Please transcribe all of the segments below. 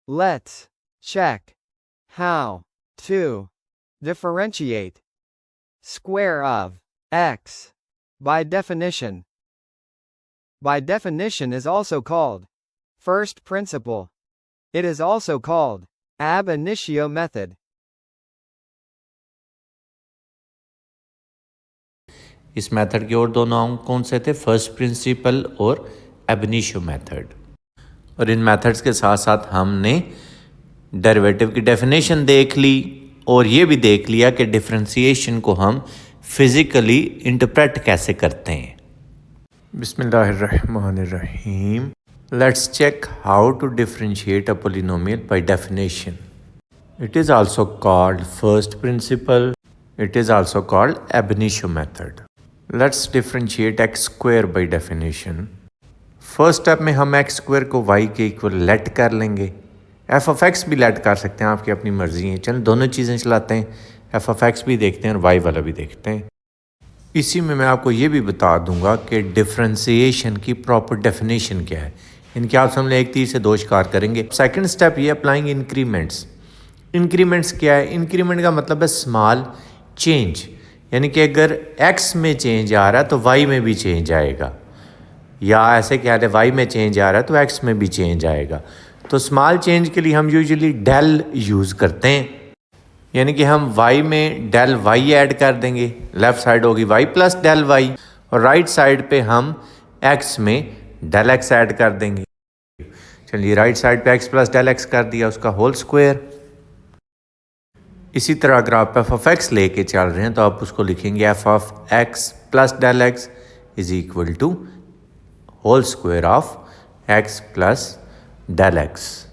Let's check how to differentiate square of x. By definition is also called first principle. It is also called ab initio method. इस method के और दो नाम कौन से थे? फर्स्ट प्रिंसिपल और ab initio मेथड। और इन मेथड्स के साथ साथ हमने डेरिवेटिव की डेफिनेशन देख ली और ये भी देख लिया कि डिफरेंशिएशन को हम फिजिकली इंटरप्रेट कैसे करते हैं। बिस्मिल्लाहिर्रहमानिर्रहीम। Let's check how to differentiate a polynomial by definition. It is also called first principle. It is also called ab initio method. Let's differentiate x square by definition. First step में हम x square को y के equal let कर लेंगे। F of x भी let कर सकते हैं, आपकी अपनी मर्जी है। चलो दोनों चीज़ें चलाते हैं, एफ ऑफ एक्स भी देखते हैं और वाई वाला भी देखते हैं। इसी में मैं आपको ये भी बता दूंगा कि डिफरेंशिएशन की प्रॉपर डेफिनेशन क्या है। इनके आप हमने एक तीर से दो शिकार करेंगे। सेकंड स्टेप ये अप्लाइंग इंक्रीमेंट्स। इंक्रीमेंट्स क्या है? इंक्रीमेंट का मतलब है स्मॉल चेंज, यानी कि अगर एक्स में चेंज आ रहा है तो वाई में भी चेंज आएगा, या ऐसे क्या है वाई में चेंज आ रहा है तो एक्स में भी चेंज आएगा। तो स्मॉल चेंज के लिए हम यूजुअली डेल यूज़ करते हैं, यानी कि हम y में डेल y ऐड कर देंगे। लेफ़्ट साइड होगी y प्लस डेल y और राइट साइड पे हम x में डेल x ऐड कर देंगे। चलिए राइट साइड पे x प्लस डेल x कर दिया, उसका होल स्क्वायर। इसी तरह अगर आप एफ ऑफ एक्स लेके चल रहे हैं तो आप उसको लिखेंगे f of x plus del x is equal to whole square of x plus del x.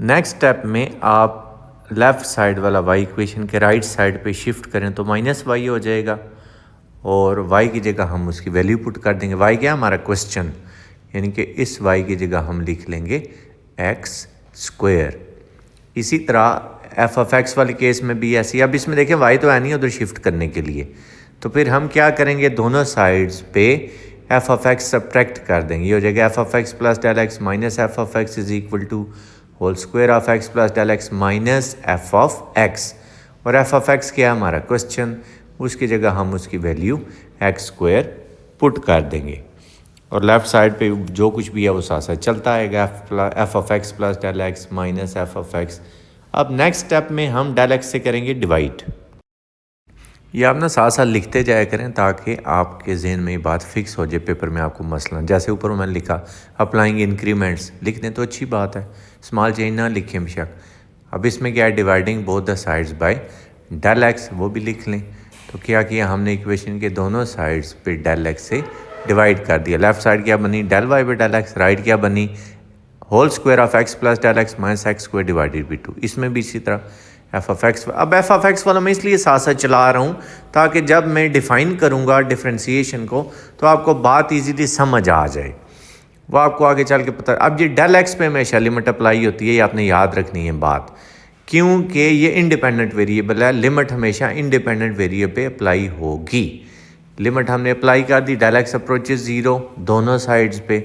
Next step में आप लेफ़्ट साइड वाला y इक्वेशन के राइट साइड पे शिफ्ट करें तो माइनस y हो जाएगा और y की जगह हम उसकी वैल्यू पुट कर देंगे। y क्या हमारा क्वेश्चन, यानी कि इस y की जगह हम लिख लेंगे x स्क्वायर। इसी तरह एफ ऑफ एक्स वाले केस में भी ऐसी। अब इसमें देखें y तो है नहीं उधर शिफ्ट करने के लिए, तो फिर हम क्या करेंगे, दोनों साइड्स पे एफ ऑफ एक्स सब्ट्रैक्ट कर देंगे। ये हो जाएगा f of x plus del x minus f of x is equal to whole square of x plus del x minus f of x. और एफ ऑफ एक्स क्या है हमारा question, उसकी जगह हम उसकी वैल्यू एक्स स्क्वायर पुट कर देंगे और लेफ़्ट साइड पे जो कुछ भी है वो साथ साथ चलता आएगा, f of x plus del x minus f of x. अब नेक्स्ट स्टेप में हम डेल एक्स से करेंगे डिवाइड। ये आप ना साथ साथ लिखते जाया करें ताकि आपके जहन में ये बात फिक्स हो जाए पेपर में आपको मसलन। जैसे ऊपर मैंने लिखा अप्लाइंग इंक्रीमेंट्स, लिख दें तो अच्छी बात है, स्मॉल चेंज ना लिखें बेशक। अब इसमें क्या है, dividing both the sides by del x, वो भी लिख लें। तो क्या किया हमने, इक्वेशन के दोनों साइड्स पे डेल एक्स से डिवाइड कर दिया। लेफ्ट साइड क्या बनी, del y by del x, right क्या बनी, whole square of x plus del x minus x square divided by 2। इसमें भी इसी तरह एफ ऑफ एक्स। अब एफ ऑफ एक्स वाला मैं इसलिए साथ साथ चला रहा हूँ ताकि जब मैं डिफ़ाइन करूँगा डिफरेंशिएशन को तो आपको बात इजीली समझ आ जाए, वो आपको आगे चल के पता। अब ये डेल एक्स पे हमेशा लिमिट अप्लाई होती है, ये आपने याद रखनी है बात, क्योंकि ये इंडिपेंडेंट वेरिएबल है। लिमिट हमेशा इंडिपेंडेंट वेरिएबल पे अप्लाई होगी। लिमिट हमने अप्लाई कर दी, डेल एक्स अप्रोचेज 0 दोनों साइड्स पे,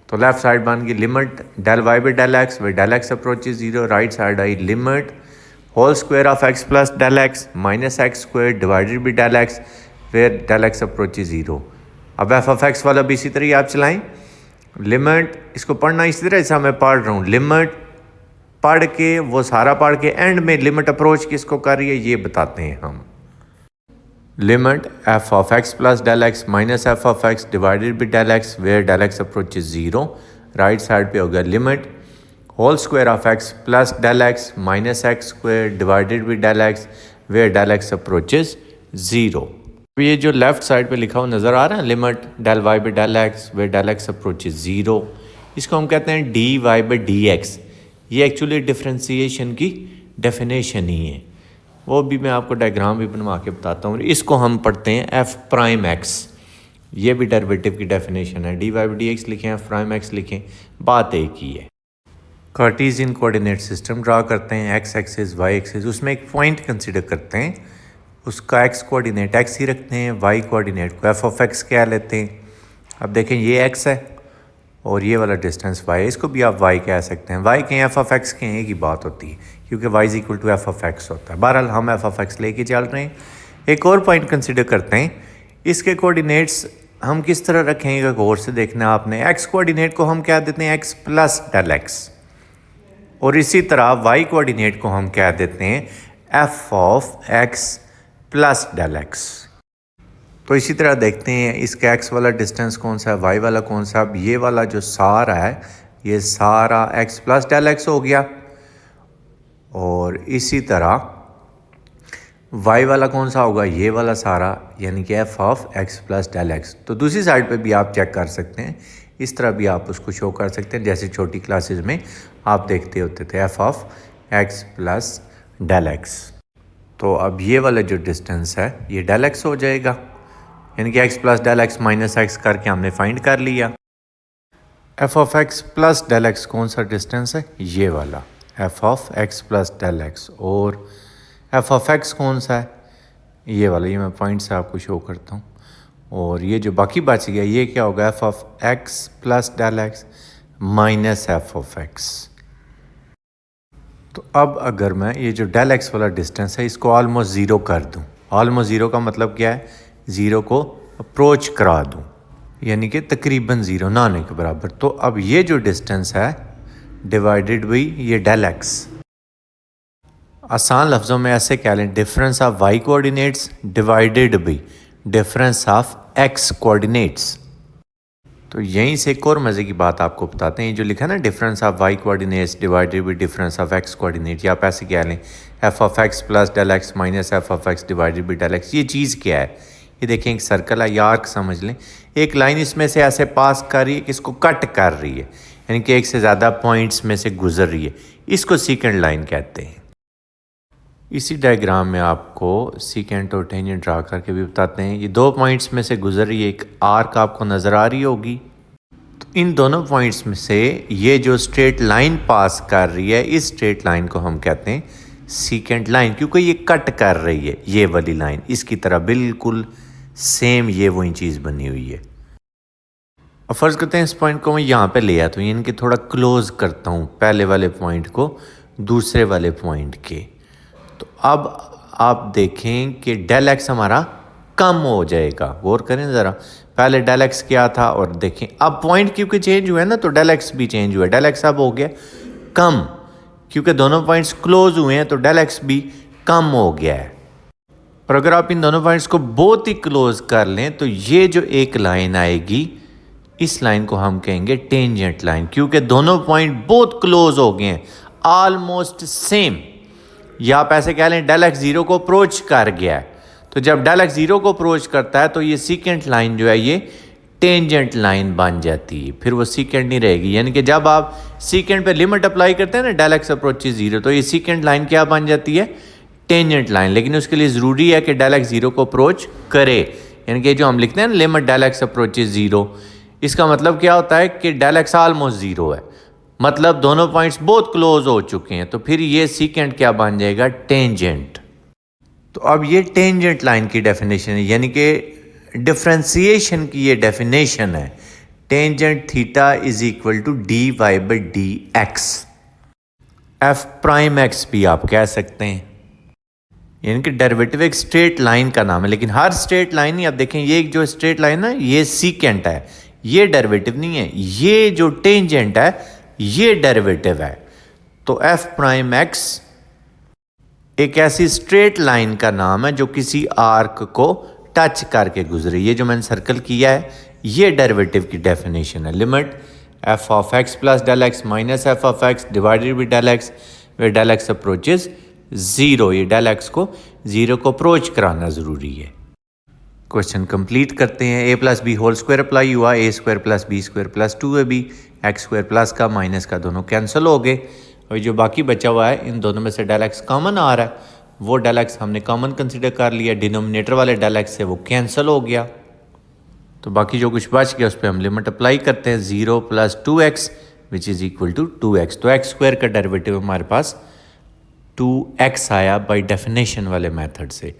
तो लेफ्ट साइड बन गई limit del y by del x way del x approaches 0। Right side आई limit whole square of x plus del x minus x square divided by del x where del x approaches 0। अब f of x वाला भी इसी तरह आप चलाएं। Limit, इसको पढ़ना इसी तरह जैसा मैं पढ़ रहा हूँ, लिमिट पढ़ के वो सारा पढ़ के एंड में लिमिट अप्रोच किसको कर रही है ये बताते हैं हम। Limit f of x plus del x minus f of x divided by del x where del x approaches 0। Right side पे हो गया limit whole square of x plus del x minus x square divided by del x where del x approaches 0। ये जो left side पे लिखा हुआ नज़र आ रहा है limit del y by del x where del x approaches 0, इसको हम कहते हैं d y by d x. ये एक्चुअली डिफरेंशिएशन की डेफिनेशन ही है, वो भी मैं आपको डायग्राम भी बनवा के बताता हूँ। इसको हम पढ़ते हैं एफ प्राइम एक्स, ये भी डेरिवेटिव की डेफिनेशन है। D y by d x लिखें, एफ प्राइम एक्स लिखें, बात एक ही है। कार्टेशियन कोऑर्डिनेट सिस्टम ड्रा करते हैं, एक्स एक्सिस वाई एक्सिस, उसमें एक पॉइंट कंसिडर करते हैं, उसका एक्स कोऑर्डिनेट एक्स ही रखते हैं, वाई कोऑर्डिनेट को एफ ऑफ एक्स क्या लेते हैं। अब देखें ये एक्स है और ये वाला डिस्टेंस y है, इसको भी आप y कह सकते हैं। y कहें f ऑफ x कहें, एक ही बात होती है क्योंकि y is equal to f of x होता है। बहरहाल हम f ऑफ x लेके चल रहे हैं। एक और पॉइंट कंसिडर करते हैं, इसके कोऑर्डिनेट्स हम किस तरह रखेंगे गौर से देखना है आपने। x कोऑर्डिनेट को हम कह देते हैं x प्लस डेल x, और इसी तरह y कोऑर्डिनेट को हम कह देते हैं f of x plus del x। तो इसी तरह देखते हैं इसका x वाला डिस्टेंस कौन सा है, y वाला कौन सा। अब ये वाला जो सारा है ये सारा x प्लस डेल x हो गया, और इसी तरह y वाला कौन सा होगा, ये वाला सारा, यानी कि f of x plus del x। तो दूसरी साइड पे भी आप चेक कर सकते हैं, इस तरह भी आप उसको शो कर सकते हैं जैसे छोटी क्लासेस में आप देखते होते थे f of x plus del x। तो अब ये वाला जो डिस्टेंस है ये डेल x हो जाएगा, यानी कि x plus del x minus x करके हमने फाइंड कर लिया। f of x plus del x कौन सा डिस्टेंस है, ये वाला f of x plus del x, और f ऑफ x कौन सा है, ये वाला। ये मैं पॉइंट से आपको शो करता हूँ, और ये जो बाकी बच गया ये क्या होगा, f of x plus del x minus f of x। तो अब अगर मैं ये जो डेल x वाला डिस्टेंस है इसको ऑलमोस्ट ज़ीरो कर दूँ, ऑलमोस्ट ज़ीरो का मतलब क्या है, ज़ीरो को अप्रोच करा दूँ, यानी कि तकरीबन ज़ीरो ना आने के बराबर। तो अब ये जो डिस्टेंस है डिवाइडेड बाई ये डेल x, आसान लफ्ज़ों में ऐसे कह लें, difference of y coordinates divided by difference of x coordinates. तो यहीं से एक और मज़े की बात आपको बताते हैं, ये जो लिखा है ना difference of y coordinates divided by difference of x coordinate, या आप ऐसे कह लें f of x plus del x minus f of x divided by del x। ये चीज़ क्या है, ये देखें एक सर्कल है या आर्क समझ लें, एक लाइन इसमें से ऐसे पास कर रही है, इसको कट कर रही है, यानी कि एक से ज़्यादा पॉइंट्स में से गुजर रही है, इसको सीकेंट लाइन कहते हैं। इसी डायग्राम में आपको सीकेंट और टेंजेंट ड्रा करके भी बताते हैं। ये दो पॉइंट्स में से गुजर रही है, एक आर्क आपको नज़र आ रही होगी, तो इन दोनों पॉइंट्स में से ये जो स्ट्रेट लाइन पास कर रही है, इस स्ट्रेट लाइन को हम कहते हैं सीकेंट लाइन, क्योंकि ये कट कर रही है ये वाली लाइन, इसकी तरह बिल्कुल सेम ये वही चीज़ बनी हुई है। अब फ़र्ज़ करते हैं इस पॉइंट को मैं यहाँ पे ले आता हूँ, यानी कि थोड़ा क्लोज करता हूँ पहले वाले पॉइंट को दूसरे वाले पॉइंट के। तो अब आप देखें कि डेल एक्स हमारा कम हो जाएगा, गौर करें ज़रा, पहले डेल एक्स क्या था, और देखें अब पॉइंट क्योंकि चेंज हुआ है ना, तो डेल एक्स भी चेंज हुआ है, डेल एक्स अब हो गया कम, क्योंकि दोनों पॉइंट्स क्लोज हुए हैं तो डेल एक्स भी कम हो गया है। और अगर आप इन दोनों पॉइंट्स को बहुत ही क्लोज कर लें तो ये जो एक लाइन आएगी, इस लाइन को हम कहेंगे टेंजेंट लाइन, क्योंकि दोनों पॉइंट बहुत क्लोज हो गए हैं, ऑलमोस्ट सेम, या आप ऐसे कह लें डेल एक्स ज़ीरो को अप्रोच कर गया है। तो जब डेल एक्स ज़ीरो को अप्रोच करता है तो ये सीकेंट लाइन जो है ये टेंजेंट लाइन बन जाती है, फिर वो सीकेंट नहीं रहेगी। यानी कि जब आप सीकेंट पे लिमिट अप्लाई करते हैं ना, डेल एक्स अप्रोचेस ज़ीरो, तो ये सीकेंट लाइन क्या बन जाती है, टेंजेंट लाइन। लेकिन उसके लिए ज़रूरी है कि डेल एक्स ज़ीरो को अप्रोच करे, यानी कि जो हम लिखते हैं ना limit del x approaches zero, इसका मतलब क्या होता है कि डेल एक्स ऑलमोस्ट ज़ीरो है, मतलब दोनों पॉइंट्स बहुत क्लोज हो चुके हैं, तो फिर ये सीकेंट क्या बन जाएगा, टेंजेंट। तो अब ये टेंजेंट लाइन की डेफिनेशन है, यानी कि डिफ्रेंसिएशन की ये डेफिनेशन है, tangent theta is equal to d y by d x, f prime x भी आप कह सकते हैं, यानी कि डेरिवेटिव एक स्ट्रेट लाइन का नाम है। लेकिन हर स्ट्रेट लाइन ही आप देखें, ये जो स्ट्रेट लाइन है ये सीकेंट है, ये डेरिवेटिव नहीं है, ये जो टेंजेंट है ये डेरिवेटिव है। तो एफ प्राइम एक्स एक ऐसी स्ट्रेट लाइन का नाम है जो किसी आर्क को टच करके गुजरे। ये जो मैंने सर्कल किया है ये डेरिवेटिव की डेफिनेशन है, limit f of x plus del x minus f of x divided by del x, way del x approaches zero, ये डेल एक्स को ज़ीरो को अप्रोच कराना ज़रूरी है। क्वेश्चन कंप्लीट करते हैं। A plus b whole square apply हुआ, a square plus b square plus 2ab, x square plus का माइनस का दोनों कैंसिल हो गए, और जो बाकी बचा हुआ है इन दोनों में से डेल एक्स कॉमन आ रहा है, वो डेल एक्स हमने कॉमन कंसिडर कर लिया, डिनोमिनेटर वाले डेल एक्स से वो कैंसिल हो गया, तो बाकी जो कुछ बच गया उस पर हम लिमिट अप्लाई करते हैं, 0 plus 2x which is equal to 2x। तो एक्स स्क्वायर का डेरिवेटिव हमारे पास 2x आया बाई डेफिनेशन वाले मेथड से।